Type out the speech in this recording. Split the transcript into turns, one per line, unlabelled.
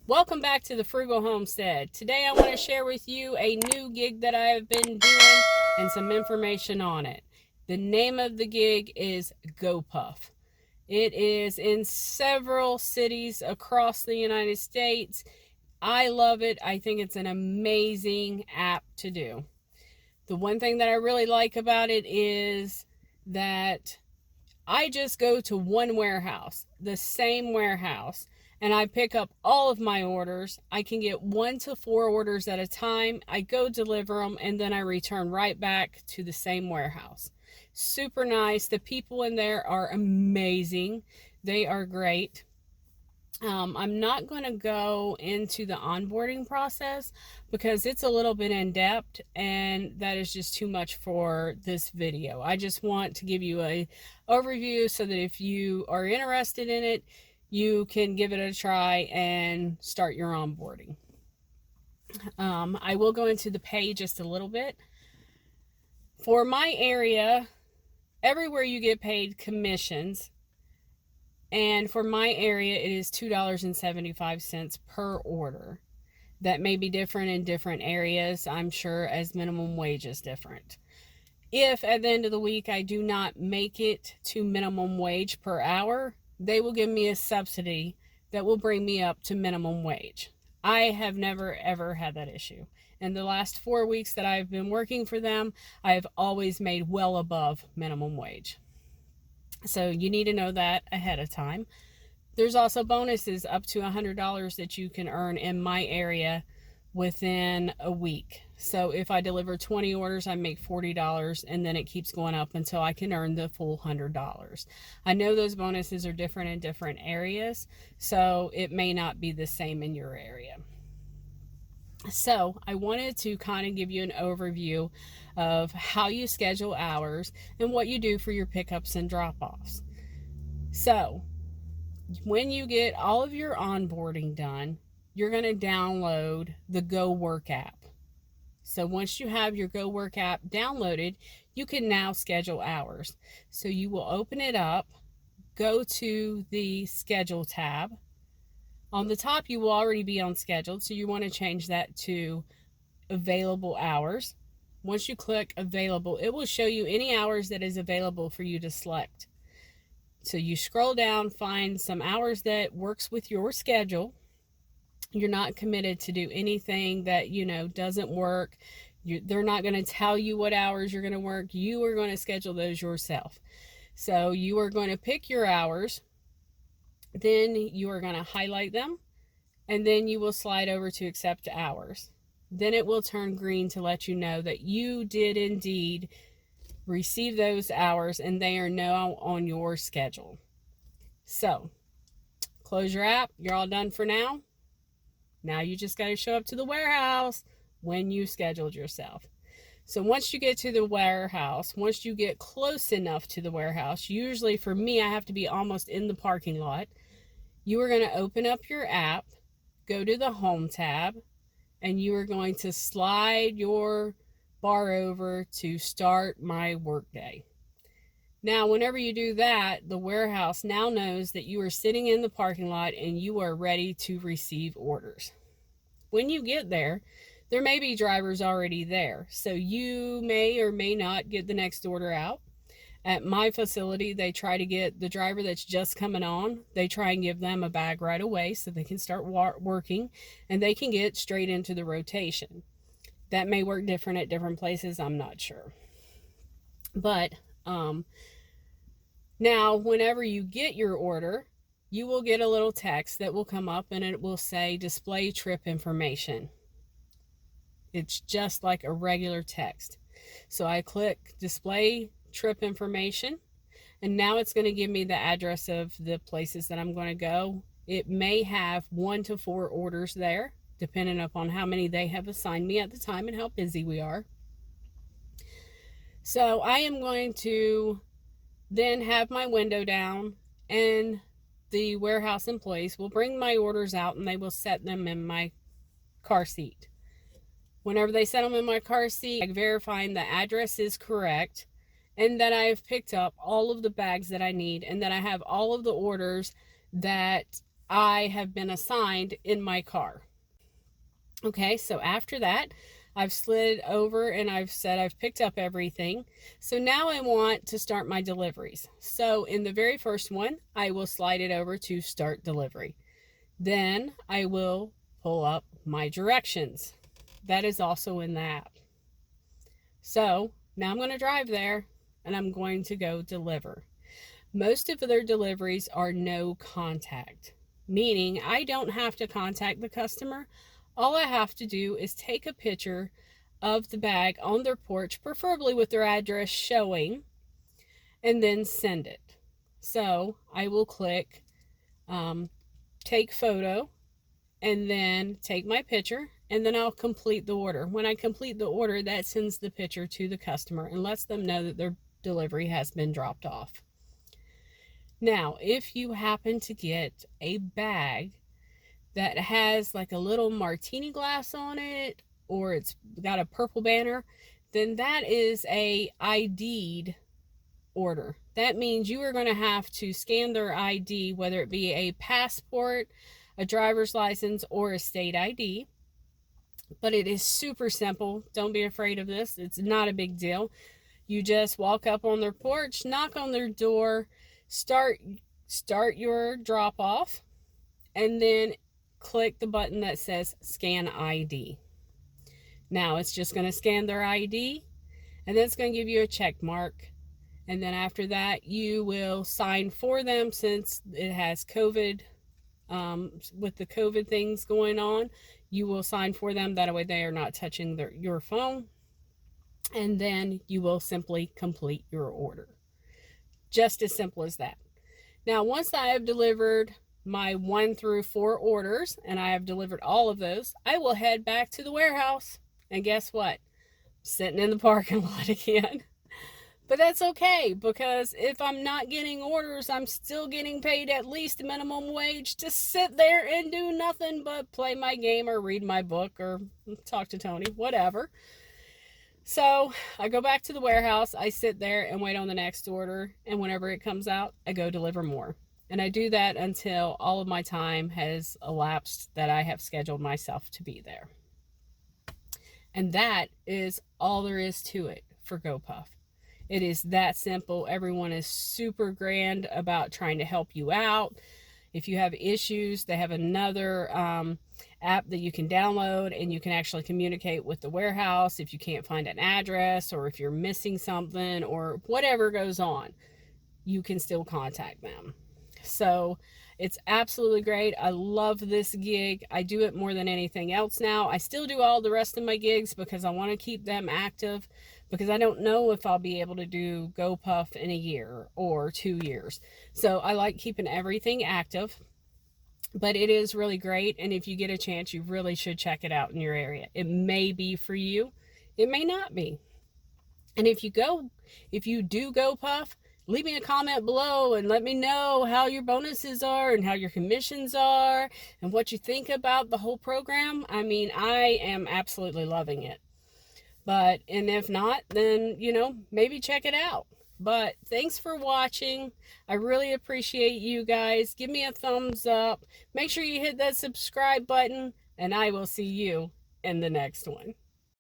Welcome back to the Frugal Homestead. Today I want to share with you a new gig that I have been doing and some information on it. The name of the gig is GoPuff. It is in several cities across the United States. I love it. I think it's an amazing app to do. The one thing that I really like about it is that I just go to one warehouse, the same warehouse, and I pick up all of my orders. I can get 1 to 4 orders at a time. I go deliver them, and then I return right back to the same warehouse. Super nice. The people in there are amazing. They are great. I'm not going to go into the onboarding process because it's a little bit in depth and that is just too much for this video. I just want to give you a overview so that if you are interested in it, you can give it a try and start your onboarding. I will go into the pay just a little bit. For my area, everywhere you get paid commissions. And for my area, it is $2.75 per order. That may be different in different areas, I'm sure, as minimum wage is different. If at the end of the week I do not make it to minimum wage per hour, they will give me a subsidy that will bring me up to minimum wage. I have never ever had that issue. In the last 4 weeks that I've been working for them, I have always made well above minimum wage. So you need to know that ahead of time. There's also bonuses up to $100 that you can earn in my area within a week. So if I deliver 20 orders, I make $40, and then it keeps going up until I can earn the full $100. I know those bonuses are different in different areas, so it may not be the same in your area. So I wanted to kind of give you an overview of how you schedule hours and what you do for your pickups and drop-offs. So when you get all of your onboarding done, you're going to download the Go Work app. So once you have your Go Work app downloaded, you can now schedule hours. So you will open it up, go to the schedule tab. On the top, you will already be on scheduled, so you want to change that to available hours. Once you click available, it will show you any hours that is available for you to select. So you scroll down, find some hours that works with your schedule. You're not committed to do anything that, doesn't work. They're not going to tell you what hours you're going to work. You are going to schedule those yourself. So you are going to pick your hours. Then you are going to highlight them, and then you will slide over to accept hours. Then it will turn green to let you know that you did indeed receive those hours and they are now on your schedule. So close your app. You're all done for now. Now you just got to show up to the warehouse when you scheduled yourself. So once you get to the warehouse, once you get close enough to the warehouse, usually for me, I have to be almost in the parking lot. You are going to open up your app, go to the Home tab, and you are going to slide your bar over to Start My Workday. Now, whenever you do that, the warehouse now knows that you are sitting in the parking lot and you are ready to receive orders. When you get there may be drivers already there, so you may or may not get the next order out. At my facility, they try to get the driver that's just coming on, they try and give them a bag right away so they can start working and they can get straight into the rotation. That may work different at different places, I'm not sure. But now whenever you get your order, you will get a little text that will come up and it will say display trip information. It's just like a regular text. So I click display trip information, and now it's going to give me the address of the places that I'm going to go. It may have 1 to 4 orders there, depending upon how many they have assigned me at the time and how busy we are. So I am going to then have my window down, and the warehouse employees will bring my orders out and they will set them in my car seat. Whenever they set them in my car seat, I'm verifying the address is correct and that I have picked up all of the bags that I need and that I have all of the orders that I have been assigned in my car. Okay, so after that, I've slid over and I've said I've picked up everything. So now I want to start my deliveries. So in the very first one, I will slide it over to start delivery. Then I will pull up my directions. That is also in the app. So now I'm going to drive there and I'm going to go deliver. Most of their deliveries are no contact, meaning I don't have to contact the customer. All I have to do is take a picture of the bag on their porch, preferably with their address showing, and then send it. So I will click take photo and then take my picture, and then I'll complete the order. When I complete the order, that sends the picture to the customer and lets them know that their delivery has been dropped off. Now, if you happen to get a bag that has like a little martini glass on it, or it's got a purple banner, then that is a ID'd order. That means you are going to have to scan their ID, whether it be a passport, a driver's license, or a state ID. But it is super simple. Don't be afraid of this. It's not a big deal. You just walk up on their porch, knock on their door, start your drop off, and then click the button that says scan ID. Now it's just going to scan their ID, and then it's going to give you a check mark. And then after that, you will sign for them, since it has COVID, with the COVID things going on. You will sign for them. That way they are not touching your phone. And then you will simply complete your order. Just as simple as that. Now, once I have delivered my 1 through 4 orders, and I have delivered all of those, I will head back to the warehouse. And guess what? Sitting in the parking lot again. But that's okay, because if I'm not getting orders, I'm still getting paid at least minimum wage to sit there and do nothing but play my game or read my book or talk to Tony, whatever. So I go back to the warehouse, I sit there and wait on the next order, and whenever it comes out, I go deliver more. And I do that until all of my time has elapsed that I have scheduled myself to be there. And that is all there is to it for GoPuff. It is that simple. Everyone is super grand about trying to help you out. If you have issues, they have another app that you can download, and you can actually communicate with the warehouse if you can't find an address, or if you're missing something, or whatever goes on, you can still contact them. So it's absolutely great. I love this gig. I do it more than anything else now. I still do all the rest of my gigs because I want to keep them active, because I don't know if I'll be able to do GoPuff in a year or 2 years. So I like keeping everything active, but it is really great. And if you get a chance, you really should check it out in your area. It may be for you. It may not be. And if you do GoPuff, leave me a comment below and let me know how your bonuses are and how your commissions are and what you think about the whole program. I mean, I am absolutely loving it. And if not, then, maybe check it out. But thanks for watching. I really appreciate you guys. Give me a thumbs up. Make sure you hit that subscribe button, and I will see you in the next one.